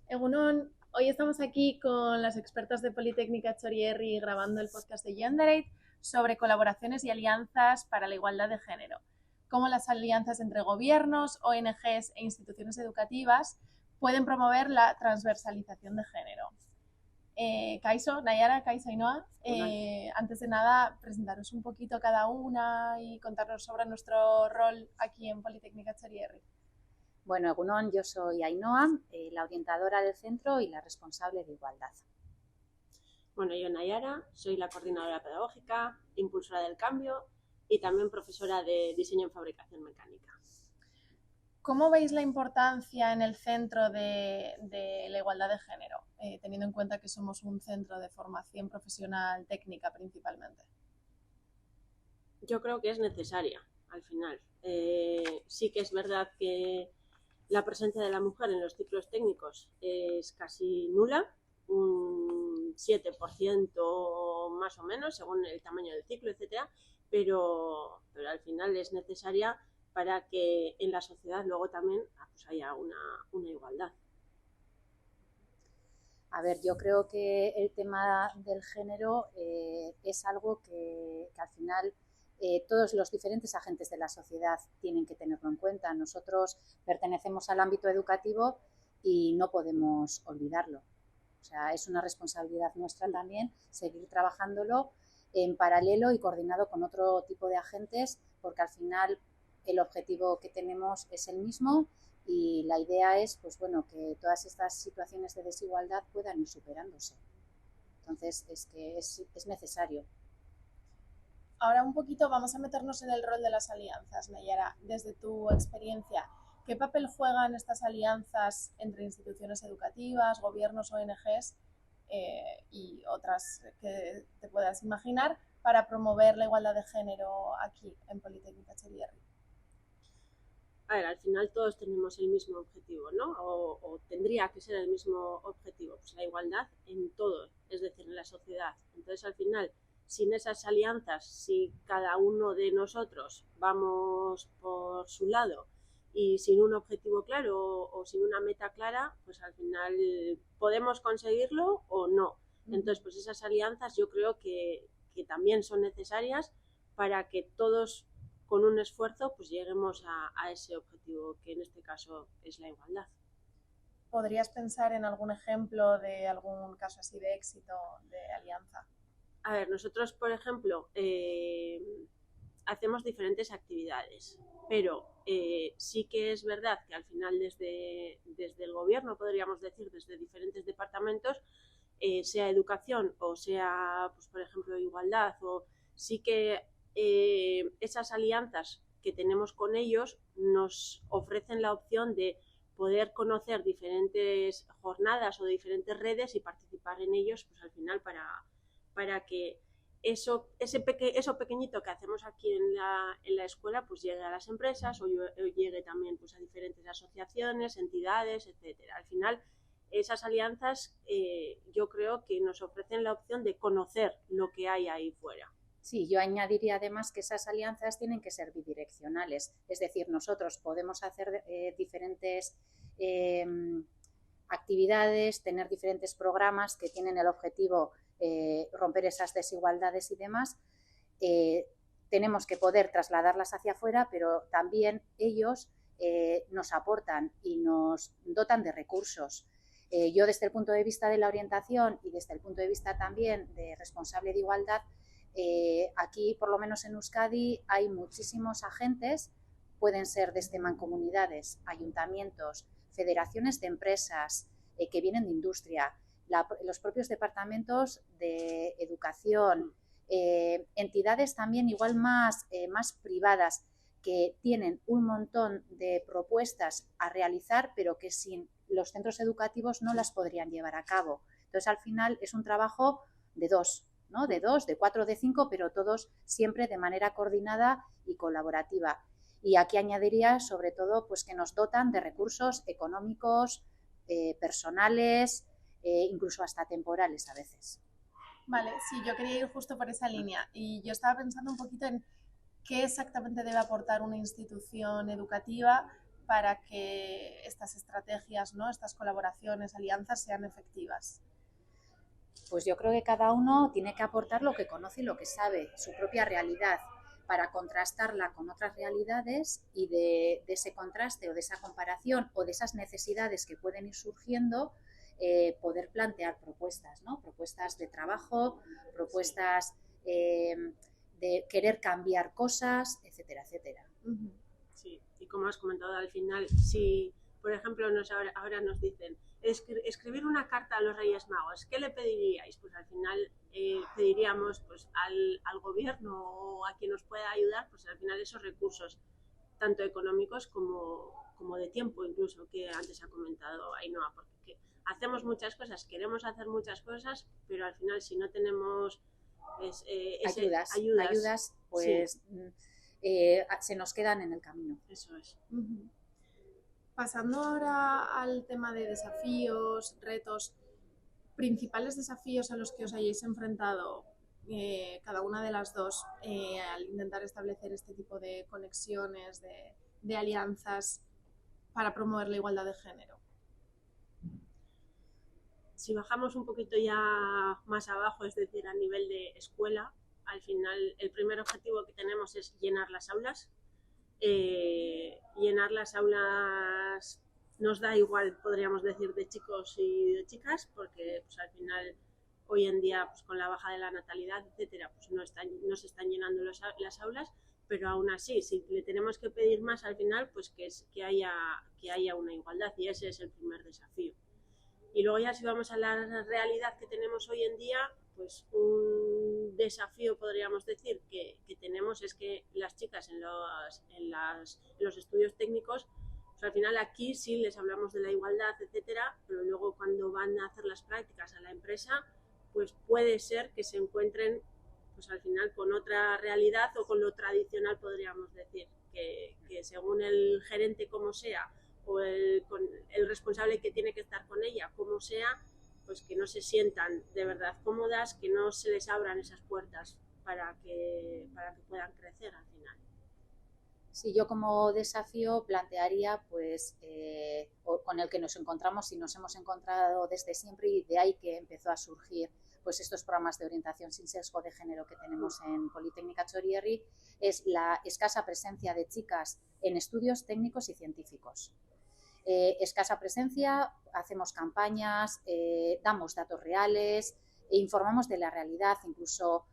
Egunon, hoy estamos aquí con las expertas de Politécnica Chorierri grabando el podcast de Genderate sobre colaboraciones y alianzas para la igualdad de género, cómo las alianzas entre gobiernos, ONGs e instituciones educativas pueden promover la transversalización de género. Kaiso, Nayara, Kaiso y Noa, antes de nada presentaros un poquito cada una y contarnos sobre nuestro rol aquí en Politécnica Chorierri. Bueno, egunon, yo soy Ainhoa, la orientadora del centro y la responsable de igualdad. Bueno, yo Nayara, soy la coordinadora pedagógica, impulsora del cambio y también profesora de diseño en fabricación mecánica. ¿Cómo veis la importancia en el centro de la igualdad de género, teniendo en cuenta que somos un centro de formación profesional técnica principalmente? Yo creo que es necesaria, al final. Sí que es verdad que la presencia de la mujer en los ciclos técnicos es casi nula, un 7% más o menos, según el tamaño del ciclo, etcétera, pero al final es necesaria para que en la sociedad luego también pues haya una igualdad. A ver, yo creo que el tema del género es algo que al final todos los diferentes agentes de la sociedad tienen que tenerlo en cuenta. Nosotros pertenecemos al ámbito educativo y no podemos olvidarlo. O sea, es una responsabilidad nuestra también seguir trabajándolo en paralelo y coordinado con otro tipo de agentes, porque al final el objetivo que tenemos es el mismo y la idea es, pues bueno, que todas estas situaciones de desigualdad puedan ir superándose. Entonces, es que es necesario. Ahora un poquito vamos a meternos en el rol de las alianzas, Nayara. Desde tu experiencia, ¿qué papel juegan estas alianzas entre instituciones educativas, gobiernos, ONGs y otras que te puedas imaginar para promover la igualdad de género aquí en Politécnica Chorierri? A ver, al final todos tenemos el mismo objetivo, ¿no? O tendría que ser el mismo objetivo, pues la igualdad en todo, es decir, en la sociedad. Entonces, al final, sin esas alianzas, si cada uno de nosotros vamos por su lado y sin un objetivo claro o sin una meta clara, pues al final podemos conseguirlo o no. Entonces, pues esas alianzas yo creo que también son necesarias para que todos con un esfuerzo pues lleguemos a ese objetivo, que en este caso es la igualdad. ¿Podrías pensar en algún ejemplo de algún caso así de éxito de alianza? A ver, nosotros, por ejemplo, hacemos diferentes actividades, pero sí que es verdad que al final desde el gobierno, podríamos decir, desde diferentes departamentos, sea educación o sea, pues, por ejemplo, igualdad, o sí que esas alianzas que tenemos con ellos nos ofrecen la opción de poder conocer diferentes jornadas o diferentes redes y participar en ellos, pues al final para que eso pequeñito que hacemos aquí en la escuela pues llegue a las empresas o llegue también pues a diferentes asociaciones, entidades, etcétera. Al final esas alianzas yo creo que nos ofrecen la opción de conocer lo que hay ahí fuera. Sí, yo añadiría además que esas alianzas tienen que ser bidireccionales, es decir, nosotros podemos hacer diferentes actividades, tener diferentes programas que tienen el objetivo romper esas desigualdades y demás. Tenemos que poder trasladarlas hacia afuera, pero también ellos nos aportan y nos dotan de recursos. Yo desde el punto de vista de la orientación y desde el punto de vista también de responsable de igualdad, aquí, por lo menos en Euskadi, hay muchísimos agentes, pueden ser desde mancomunidades, ayuntamientos, federaciones de empresas que vienen de industria, los propios departamentos de educación, entidades también igual más privadas que tienen un montón de propuestas a realizar, pero que sin los centros educativos no las podrían llevar a cabo. Entonces, al final es un trabajo de dos, ¿no? De 2, de 4, de 5, pero todos siempre de manera coordinada y colaborativa. Y aquí añadiría, sobre todo, pues que nos dotan de recursos económicos, personales, incluso hasta temporales a veces. Vale, sí, yo quería ir justo por esa línea y yo estaba pensando un poquito en qué exactamente debe aportar una institución educativa para que estas estrategias, ¿no? Estas colaboraciones, alianzas sean efectivas? Pues yo creo que cada uno tiene que aportar lo que conoce y lo que sabe, su propia realidad, para contrastarla con otras realidades y de ese contraste o de esa comparación o de esas necesidades que pueden ir surgiendo, poder plantear propuestas, ¿no? Propuestas de trabajo, propuestas de querer cambiar cosas, etcétera, etcétera. Sí, y como has comentado al final, si por ejemplo ahora nos dicen escribir una carta a los Reyes Magos, ¿qué le pediríais? Pues al final pediríamos pues al gobierno o a quien nos pueda ayudar, pues al final esos recursos, tanto económicos como de tiempo incluso, que antes ha comentado Ainhoa, porque hacemos muchas cosas, queremos hacer muchas cosas, pero al final si no tenemos ayudas, pues sí, se nos quedan en el camino. Eso es. Pasando ahora al tema de desafíos, retos, principales desafíos a los que os hayáis enfrentado cada una de las dos al intentar establecer este tipo de conexiones, de alianzas para promover la igualdad de género. Si bajamos un poquito ya más abajo, es decir, a nivel de escuela, al final el primer objetivo que tenemos es llenar las aulas. Llenar las aulas nos da igual, podríamos decir, de chicos y de chicas, porque pues, al final hoy en día pues, con la baja de la natalidad, etcétera, pues no se están llenando las aulas, pero aún así, si le tenemos que pedir más al final, pues que haya una igualdad, y ese es el primer desafío. Y luego ya si vamos a la realidad que tenemos hoy en día, pues un desafío podríamos decir que tenemos es que las chicas en los estudios técnicos, pues al final aquí sí les hablamos de la igualdad, etcétera, pero luego cuando van a hacer las prácticas a la empresa, pues puede ser que se encuentren pues al final con otra realidad o con lo tradicional, podríamos decir, que según el gerente como sea o el responsable que tiene que estar con ella como sea, pues que no se sientan de verdad cómodas, que no se les abran esas puertas para que puedan crecer al final. Sí, yo como desafío plantearía, pues, con el que nos encontramos y nos hemos encontrado desde siempre, y de ahí que empezó a surgir pues estos programas de orientación sin sesgo de género que tenemos en Politécnica Txori Herri, es la escasa presencia de chicas en estudios técnicos y científicos. Escasa presencia, hacemos campañas, damos datos reales, informamos de la realidad, incluso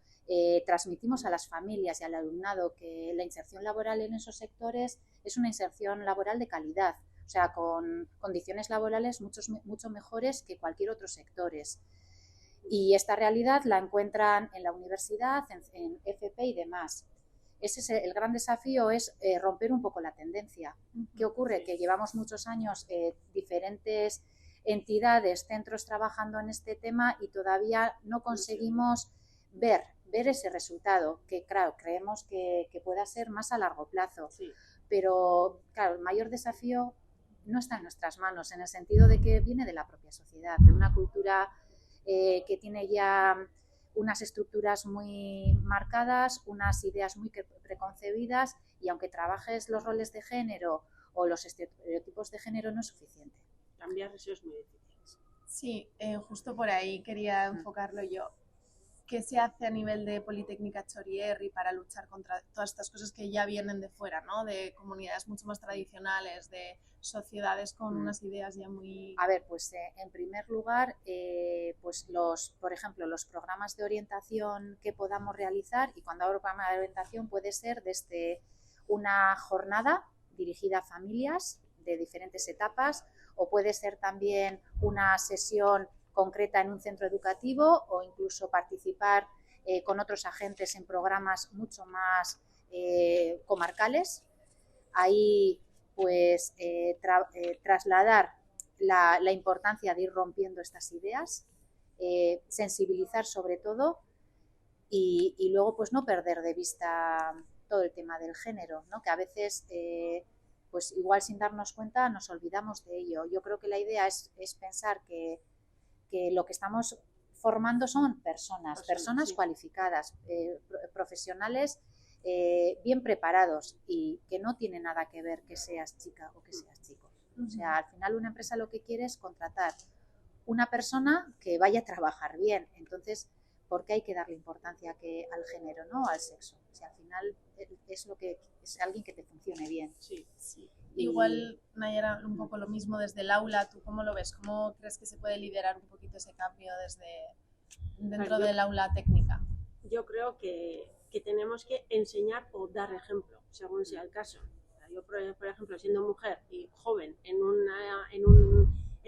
transmitimos a las familias y al alumnado que la inserción laboral en esos sectores es una inserción laboral de calidad, o sea, con condiciones laborales mucho mejores que cualquier otro sectores. Y esta realidad la encuentran en la universidad, en FP y demás. Ese es el gran desafío, es romper un poco la tendencia. ¿Qué ocurre? Que llevamos muchos años diferentes entidades, centros trabajando en este tema y todavía no conseguimos ver ese resultado, que claro, creemos que pueda ser más a largo plazo. Sí. Pero claro, el mayor desafío no está en nuestras manos, en el sentido de que viene de la propia sociedad, de una cultura que tiene ya unas estructuras muy marcadas, unas ideas muy preconcebidas, y aunque trabajes los roles de género o los estereotipos de género, no es suficiente. Cambiar eso es muy difícil. Sí, justo por ahí quería enfocarlo yo. ¿Qué se hace a nivel de Politécnica Txori Herri para luchar contra todas estas cosas que ya vienen de fuera, ¿no? De comunidades mucho más tradicionales, de sociedades con unas ideas ya muy... A ver, pues en primer lugar, pues por ejemplo, los programas de orientación que podamos realizar, y cuando hablo de programa de orientación puede ser desde una jornada dirigida a familias de diferentes etapas, o puede ser también una sesión concreta en un centro educativo, o incluso participar con otros agentes en programas mucho más comarcales. Ahí pues trasladar la importancia de ir rompiendo estas ideas, sensibilizar sobre todo, y luego pues no perder de vista todo el tema del género, ¿no? Que a veces pues igual sin darnos cuenta nos olvidamos de ello. Yo creo que la idea es pensar que lo que estamos formando son personas sí. Cualificadas, profesionales bien preparados y que no tiene nada que ver que seas chica o que seas chico. O sea, al final una empresa lo que quiere es contratar una persona que vaya a trabajar bien. Entonces, ¿por qué hay que darle importancia al género, no al sexo? O sea, al final es lo que es alguien que te funcione bien. Sí. Igual, Nayara, un poco lo mismo desde el aula. ¿Tú cómo lo ves? ¿Cómo crees que se puede liderar un poquito ese cambio dentro del aula técnica? Yo creo que tenemos que enseñar o dar ejemplo, según sea el caso. Yo, por ejemplo, siendo mujer y joven en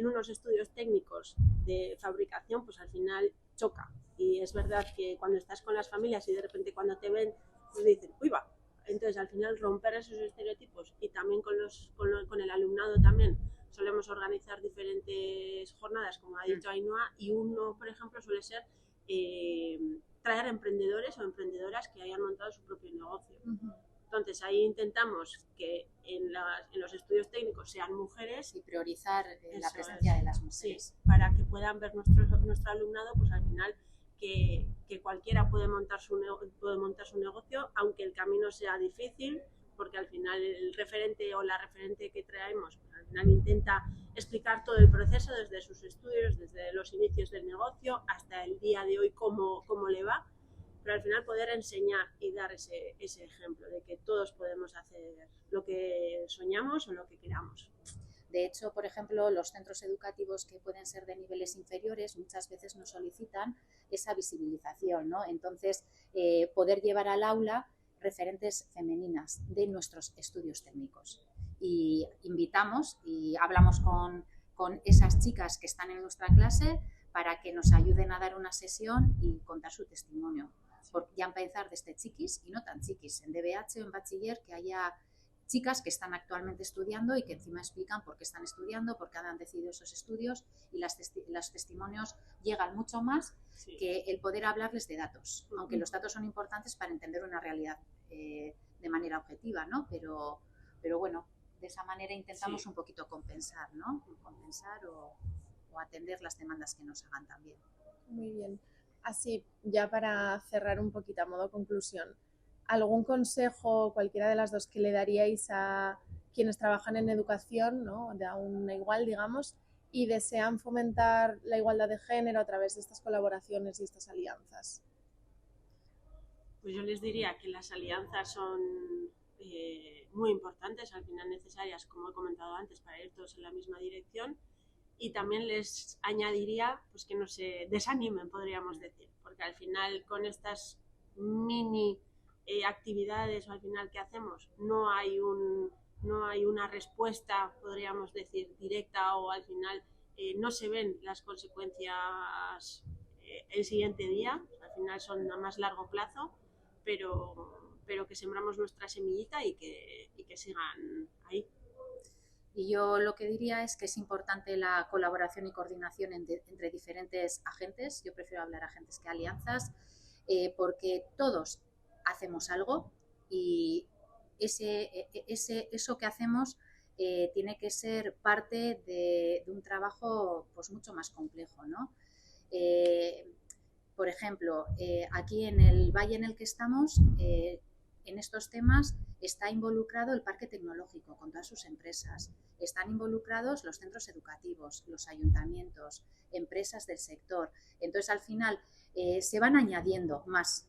unos estudios técnicos de fabricación, pues al final choca. Y es verdad que cuando estás con las familias y de repente cuando te ven, pues dicen, uy, va. Entonces, al final, romper esos estereotipos y también con el alumnado también solemos organizar diferentes jornadas, como ha dicho Ainhoa, y uno, por ejemplo, suele ser traer emprendedores o emprendedoras que hayan montado su propio negocio. Entonces, ahí intentamos que en los estudios técnicos sean mujeres. Y priorizar la presencia de las mujeres. Sí, para que puedan ver nuestro alumnado, pues al final que cualquiera puede montar su negocio, aunque el camino sea difícil, porque al final el referente o la referente que traemos, pues al final intenta explicar todo el proceso desde sus estudios, desde los inicios del negocio hasta el día de hoy, cómo le va, pero al final poder enseñar y dar ese ejemplo de que todos podemos hacer lo que soñamos o lo que queramos. De hecho, por ejemplo, los centros educativos que pueden ser de niveles inferiores muchas veces nos solicitan esa visibilización, ¿no? Entonces, poder llevar al aula referentes femeninas de nuestros estudios técnicos. Y invitamos y hablamos con esas chicas que están en nuestra clase para que nos ayuden a dar una sesión y contar su testimonio. Porque ya empezar desde chiquis y no tan chiquis, en DBH o en bachiller, que haya chicas que están actualmente estudiando y que encima explican por qué están estudiando, por qué han decidido esos estudios, y los testimonios llegan mucho más que el poder hablarles de datos, aunque los datos son importantes para entender una realidad de manera objetiva, ¿no? Pero bueno, de esa manera intentamos un poquito compensar, ¿no? Compensar o atender las demandas que nos hagan también. Muy bien. Así, ya para cerrar un poquito a modo conclusión, ¿algún consejo, cualquiera de las dos, que le daríais a quienes trabajan en educación, ¿no? De aún igual, digamos, y desean fomentar la igualdad de género a través de estas colaboraciones y estas alianzas? Pues yo les diría que las alianzas son muy importantes, al final necesarias, como he comentado antes, para ir todos en la misma dirección. Y también les añadiría pues que no se desanimen, podríamos decir, porque al final con estas mini actividades al final que hacemos no hay una respuesta, podríamos decir, directa, o al final no se ven las consecuencias el siguiente día, al final son a más largo plazo, pero que sembramos nuestra semillita y que sigan ahí. Y yo lo que diría es que es importante la colaboración y coordinación entre diferentes agentes. Yo prefiero hablar agentes que alianzas, porque todos hacemos algo y eso que hacemos tiene que ser parte de un trabajo pues mucho más complejo, ¿no? Por ejemplo, aquí en el valle en el que estamos, en estos temas está involucrado el parque tecnológico con todas sus empresas, están involucrados los centros educativos, los ayuntamientos, empresas del sector. Entonces, al final, se van añadiendo más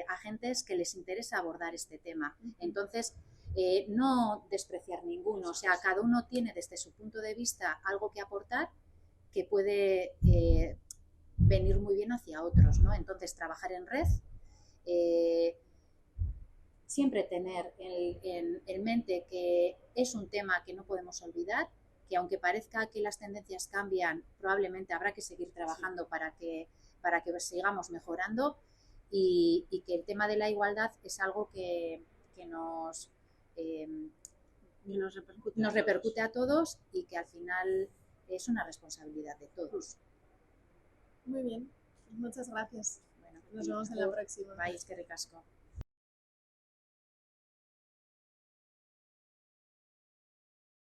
agentes que les interesa abordar este tema. Entonces, no despreciar ninguno, o sea, cada uno tiene desde su punto de vista algo que aportar que puede venir muy bien hacia otros, ¿no? Entonces, trabajar en red, siempre tener en mente que es un tema que no podemos olvidar, que aunque parezca que las tendencias cambian, probablemente habrá que seguir trabajando para que sigamos mejorando, y que el tema de la igualdad es algo que nos repercute a todos y que al final es una responsabilidad de todos. Muy bien, muchas gracias. Bueno, nos vemos en la próxima. Bye, es que ricasco.